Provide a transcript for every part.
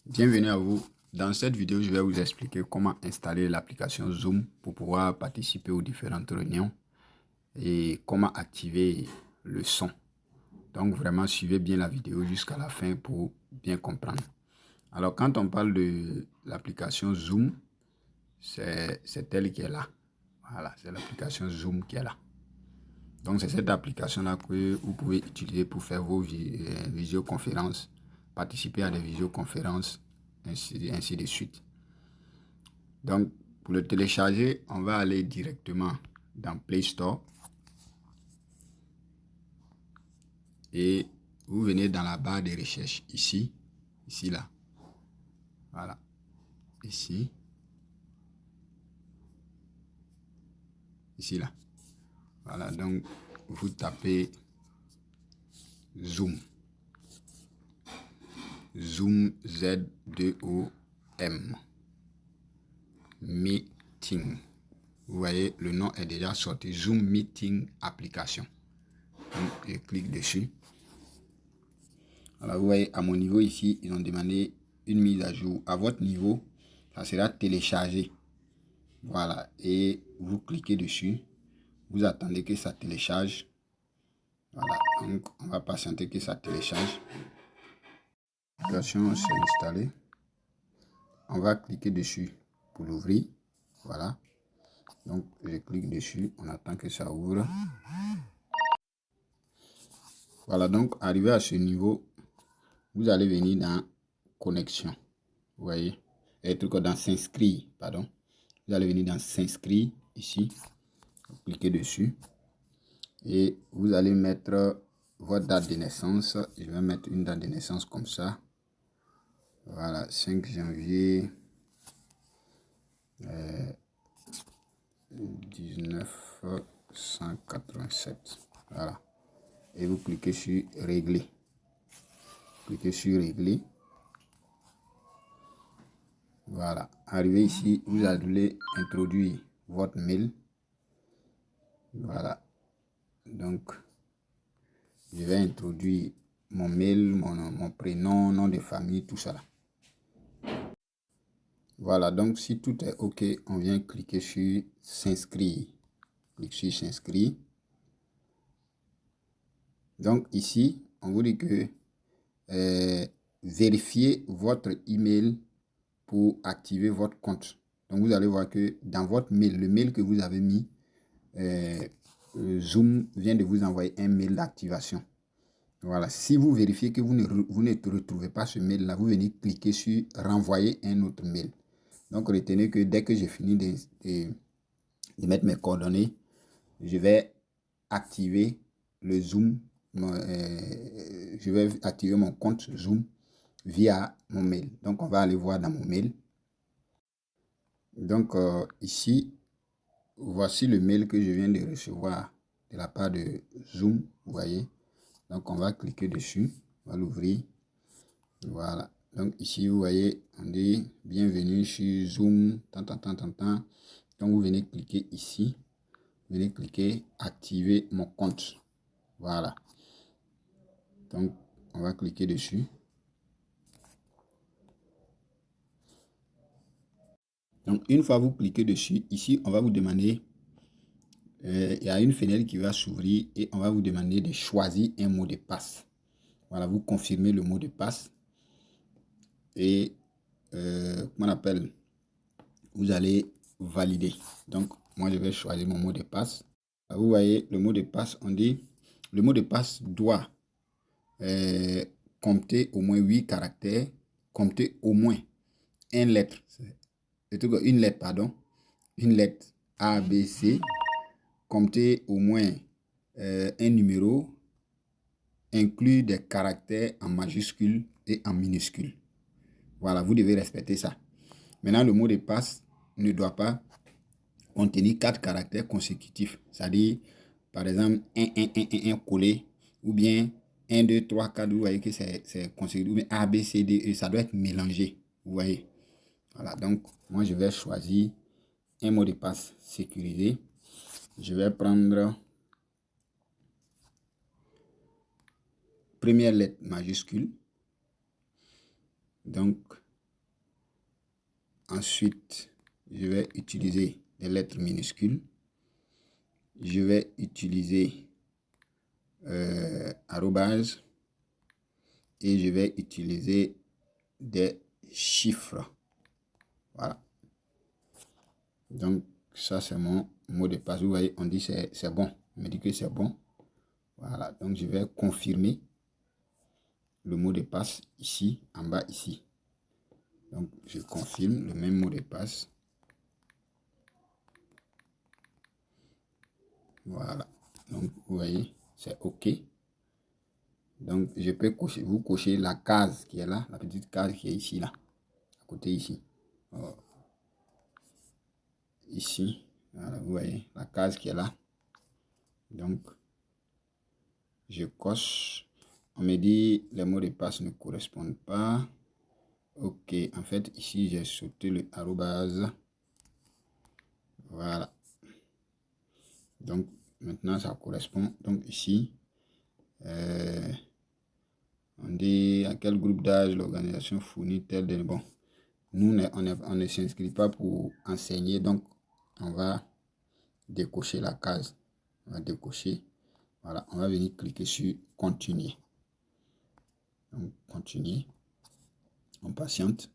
Bienvenue à vous. Dans cette vidéo, je vais vous expliquer comment installer l'application Zoom pour pouvoir participer aux différentes réunions et comment activer le son. Donc vraiment, suivez bien la vidéo jusqu'à la fin pour bien comprendre. Alors, quand on parle de l'application Zoom, c'est elle qui est là. Voilà, c'est l'application Zoom qui est là. Donc, c'est cette application-là que vous pouvez utiliser pour faire vos visioconférences, participer à des visioconférences, ainsi de suite. Donc, pour le télécharger, on va aller directement dans Play Store. Et vous venez dans la barre de recherche ici, là. Voilà, ici là. Voilà, donc vous tapez Zoom. Zoom, Z-2-O-M. Meeting. Vous voyez, le nom est déjà sorti. Zoom Meeting Application. Donc, je clique dessus. Alors, vous voyez, à mon niveau ici, ils ont demandé une mise à jour. À votre niveau, ça sera téléchargé. Voilà, et vous cliquez dessus. Vous attendez que ça télécharge. Voilà, donc on va patienter que ça télécharge. L'application s'est installée. On va cliquer dessus pour l'ouvrir. Voilà. Donc, je clique dessus. On attend que ça ouvre. Voilà, donc arrivé à ce niveau, vous allez venir dans connexion. Vous voyez, dans s'inscrire, pardon. Vous allez venir dans s'inscrire ici. Vous cliquez dessus. Et vous allez mettre votre date de naissance. Je vais mettre une date de naissance comme ça. Voilà, 5 janvier 1987. Voilà. Et vous cliquez sur régler. Cliquez sur régler. Voilà. Arrivé ici, vous allez introduire votre mail. Voilà. Donc, je vais introduire mon mail, mon prénom, nom de famille, tout ça. Voilà, donc si tout est OK, on vient cliquer sur s'inscrire. Clique sur s'inscrire. Donc ici, on vous dit que vérifiez votre email pour activer votre compte. Donc vous allez voir que dans votre mail, le mail que vous avez mis, Zoom vient de vous envoyer un mail d'activation. Voilà, si vous vérifiez que vous ne retrouvez pas ce mail-là, vous venez cliquer sur renvoyer un autre mail. Donc retenez que dès que j'ai fini de mettre mes coordonnées, je vais activer le Zoom. Je vais activer mon compte Zoom via mon mail. Donc on va aller voir dans mon mail. Donc ici, voici le mail que je viens de recevoir de la part de Zoom. Vous voyez. Donc on va cliquer dessus. On va l'ouvrir. Voilà. Donc ici, vous voyez, on dit bienvenue sur Zoom. Donc vous venez cliquer ici. Vous venez cliquer activer mon compte. Voilà. Donc on va cliquer dessus. Donc une fois vous cliquez dessus, ici on va vous demander, il y a une fenêtre qui va s'ouvrir et on va vous demander de choisir un mot de passe. Voilà, vous confirmez le mot de passe et comment on appelle, vous allez valider. Donc moi je vais choisir mon mot de passe. Vous voyez le mot de passe, on dit le mot de passe doit compter au moins 8 caractères, compter au moins une lettre, une lettre A, B, C, compter au moins un numéro, inclure des caractères en majuscule et en minuscule. Voilà, vous devez respecter ça. Maintenant, le mot de passe ne doit pas contenir 4 caractères consécutifs. C'est-à-dire, par exemple, 1 collé, ou bien 1, 2, 3, 4, vous voyez que c'est consécutif, ou bien A, B, C, D, E, ça doit être mélangé. Vous voyez. Voilà, donc moi je vais choisir un mot de passe sécurisé. Je vais prendre première lettre majuscule. Donc Ensuite, je vais utiliser des lettres minuscules. Je vais utiliser arrobase et je vais utiliser des chiffres. Voilà. Donc, ça, c'est mon mot de passe. Vous voyez, on dit c'est bon. On me dit que c'est bon. Voilà. Donc, je vais confirmer le mot de passe ici, en bas, ici. Donc, je confirme le même mot de passe. Voilà. Donc, vous voyez, c'est OK. Donc, je peux cocher, vous cochez la case qui est là, la petite case qui est ici, là, à côté ici. Oh. Ici, voilà, vous voyez, la case qui est là. Donc, je coche. On me dit les mots de passe ne correspondent pas. OK, en fait, ici, j'ai sauté le arrobase. Voilà. Donc, maintenant, ça correspond. Donc, ici, on dit à quel groupe d'âge l'organisation fournit tel de... Bon, nous, on ne s'inscrit pas pour enseigner. Donc, on va décocher la case. On va décocher. Voilà, on va venir cliquer sur continuer. Donc, continuer. On patiente.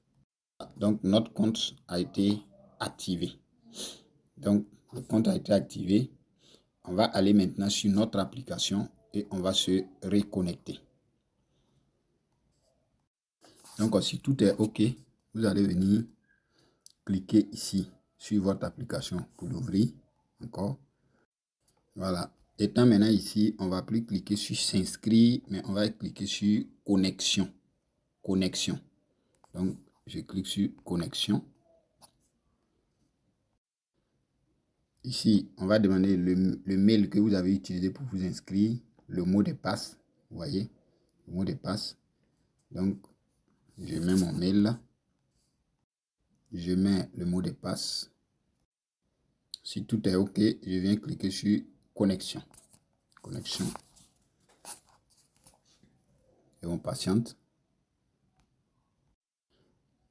Donc, notre compte a été activé. Donc, le compte a été activé. On va aller maintenant sur notre application et on va se reconnecter. Donc, si tout est OK, vous allez venir cliquer ici sur votre application pour l'ouvrir. Encore. Voilà. Étant maintenant ici, on va plus cliquer sur s'inscrire, mais on va cliquer sur connexion. Connexion. Donc, je clique sur connexion. Ici, on va demander le mail que vous avez utilisé pour vous inscrire, le mot de passe. Vous voyez, le mot de passe. Donc, je mets mon mail là. Je mets le mot de passe. Si tout est OK, je viens cliquer sur connexion. Connexion. Et on patiente.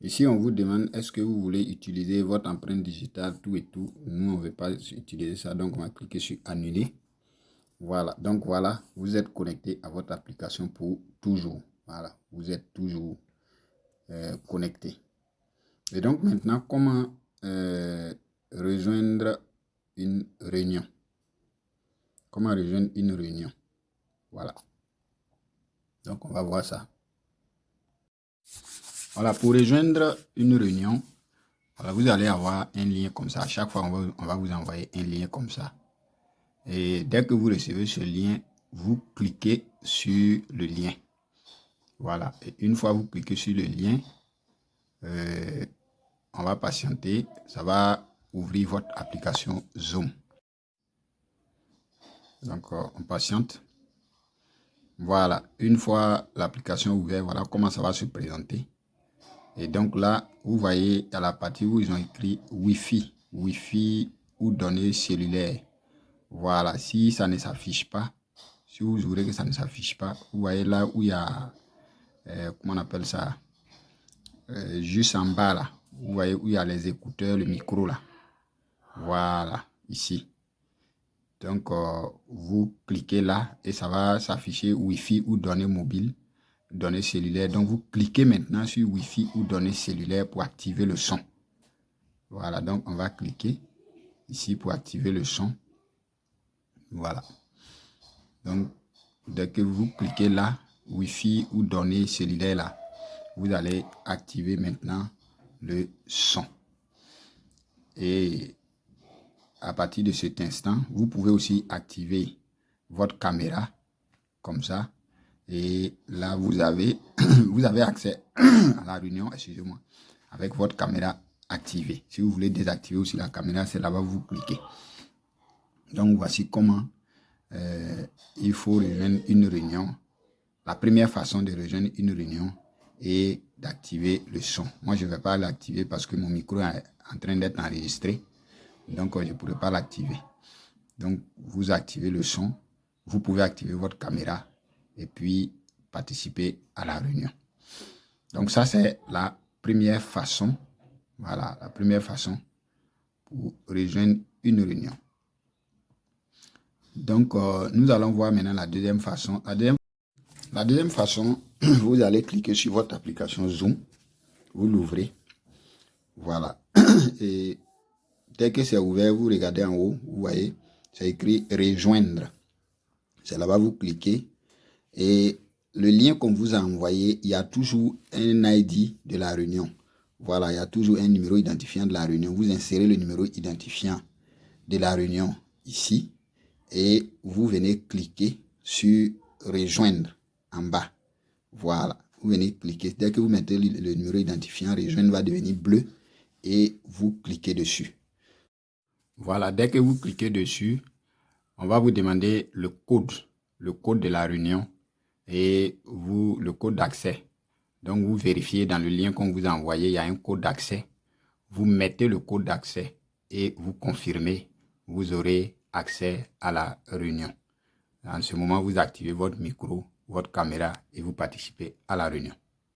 Ici, on vous demande, est-ce que vous voulez utiliser votre empreinte digitale, tout et tout. Nous, on ne veut pas utiliser ça, donc on va cliquer sur annuler. Voilà, donc voilà, vous êtes connecté à votre application pour toujours. Voilà, vous êtes toujours connecté. Et donc maintenant, comment rejoindre une réunion? Comment rejoindre une réunion? Voilà. Donc, on va voir ça. Voilà, pour rejoindre une réunion, voilà, vous allez avoir un lien comme ça. À chaque fois, on va vous envoyer un lien comme ça. Et dès que vous recevez ce lien, vous cliquez sur le lien. Voilà. Et une fois vous cliquez sur le lien, on va patienter. Ça va ouvrir votre application Zoom. Donc, on patiente. Voilà. Une fois l'application ouverte, voilà comment ça va se présenter. Et donc là, vous voyez à la partie où ils ont écrit Wi-Fi. Wi-Fi ou données cellulaires. Voilà. Si ça ne s'affiche pas, si vous ouvrez que ça ne s'affiche pas, vous voyez là où il y a, comment on appelle ça, juste en bas là, vous voyez où il y a les écouteurs, le micro là. Voilà, ici. Donc, vous cliquez là et ça va s'afficher Wi-Fi ou données mobiles, données cellulaires. Donc, vous cliquez maintenant sur Wi-Fi ou données cellulaires pour activer le son. Voilà, donc on va cliquer ici pour activer le son. Voilà. Donc, dès que vous cliquez là, Wi-Fi ou données cellulaires là, vous allez activer maintenant le son. Et à partir de cet instant, vous pouvez aussi activer votre caméra comme ça. Et là, vous avez accès à la réunion, excusez-moi, avec votre caméra activée. Si vous voulez désactiver aussi la caméra, c'est là-bas vous cliquez. Donc, voici comment il faut rejoindre une réunion. La première façon de rejoindre une réunion est d'activer le son. Moi, je ne vais pas l'activer parce que mon micro est en train d'être enregistré. Donc, je ne pourrai pas l'activer. Donc, vous activez le son. Vous pouvez activer votre caméra et puis participer à la réunion. Donc, ça, c'est la première façon Voilà la première façon pour rejoindre une réunion. Donc, nous allons voir maintenant la deuxième façon. La deuxième façon, vous allez cliquer sur votre application Zoom. Vous l'ouvrez. Voilà. Et dès que c'est ouvert, vous regardez en haut, vous voyez, c'est écrit rejoindre. C'est là-bas, vous cliquez. Et le lien qu'on vous a envoyé, il y a toujours un ID de la réunion. Voilà, il y a toujours un numéro identifiant de la réunion. Vous insérez le numéro identifiant de la réunion ici. Et vous venez cliquer sur rejoindre en bas. Voilà, vous venez cliquer. Dès que vous mettez le numéro identifiant, rejoindre va devenir bleu et vous cliquez dessus. Voilà, dès que vous cliquez dessus, on va vous demander le code de la réunion et le code d'accès. Donc, vous vérifiez dans le lien qu'on vous a envoyé, il y a un code d'accès. Vous mettez le code d'accès et vous confirmez. Vous aurez accès à la réunion. En ce moment, vous activez votre micro, votre caméra et vous participez à la réunion.